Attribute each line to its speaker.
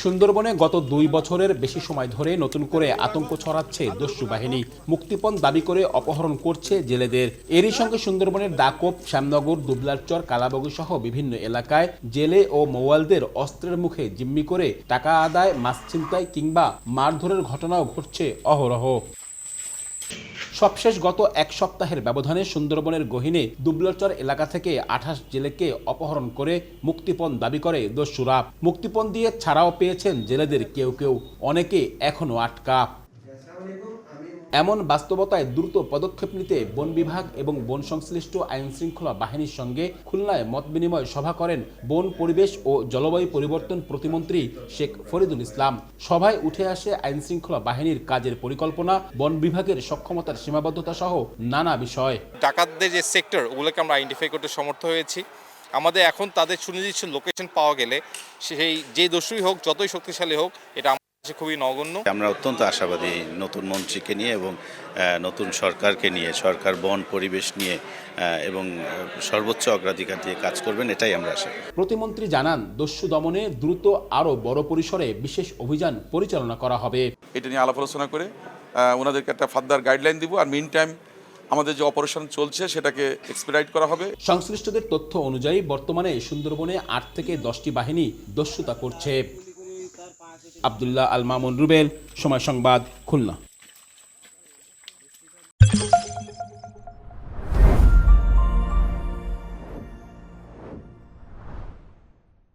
Speaker 1: সুন্দরবনে গত ২ বছরের বেশি সময় ধরে নতুন করে আতঙ্ক ছড়াচ্ছে দস্যু বাহিনী। মুক্তিপণ দাবি করে অপহরণ করছে জেলেদের। এরই সঙ্গে সুন্দরবনের দাকোপ, শ্যামনগর, দুবলারচর, কালাবগী সহ বিভিন্ন এলাকায় জেলে ও মৌয়ালদের অস্ত্রের মুখে জিম্মি করে টাকা আদায়, মাছ ছিনতাই কিংবা মারধরের ঘটনাও ঘটছে অহরহ। সবশেষ গত এক সপ্তাহের ব্যবধানে সুন্দরবনের গহীনে দুবলারচর এলাকা থেকে ২৮ জেলেকে অপহরণ করে মুক্তিপণ দাবি করে দস্যুরা। মুক্তিপণ দিয়ে ছাড়াও পেয়েছেন জেলেদের কেউ কেউ, অনেকে এখনো আটকা। এমন বাস্তবতায় দ্রুত পদক্ষেপ নিতে বন বিভাগ এবং বন সংশ্লিষ্ট আইনশৃঙ্খলা বাহিনীর সঙ্গে খুলনায় মতবিনিময় সভা করেন বন, পরিবেশ ও জলবায়ু পরিবর্তন প্রতিমন্ত্রী শেখ ফরিদুল ইসলাম। সভায় উঠে আসে আইনশৃঙ্খলা বাহিনীর কাজের পরিকল্পনা, বন বিভাগের সক্ষমতার সীমাবদ্ধতা সহ নানা বিষয়।
Speaker 2: ডাকাতদের যে সেক্টর, ওগুলোকে আমরা আইডেন্টিফাই করতে সমর্থ হয়েছি। আমাদের এখন তাদের সুনির্দিষ্ট লোকেশন পাওয়া গেলে সেই যে দস্যুই হোক, যতই শক্তিশালী হোক, এটা খুবই নগণ্য।
Speaker 3: আমরা অত্যন্ত আশাবাদী নতুন মন্ত্রীকে নিয়ে এবং নতুন সরকারকে নিয়ে, সরকার বন পরিবেশ নিয়ে এবং সর্বোচ্চ অগ্রাধিকার দিয়ে কাজ করবেন, এটাই আমরা আশা করি।
Speaker 1: প্রতিমন্ত্রী জানান, দস্যু দমনে দ্রুত আরও বড় পরিসরে বিশেষ অভিযান পরিচালনা করা হবে।
Speaker 4: এটা নিয়ে আলাপ আলোচনা করে ওনাদেরকে একটা ফার্দার গাইডলাইন দিব, আর মিন টাইম আমাদের যে অপারেশন চলছে সেটাকে এক্সপিডাইট করা হবে।
Speaker 1: সংশ্লিষ্টদের তথ্য অনুযায়ী বর্তমানে সুন্দরবনে ৮ থেকে ১০টি বাহিনী দস্যুতা করছে। আব্দুল্লাহ আল মামুন রুবেল, সময় সংবাদ, খুলনা।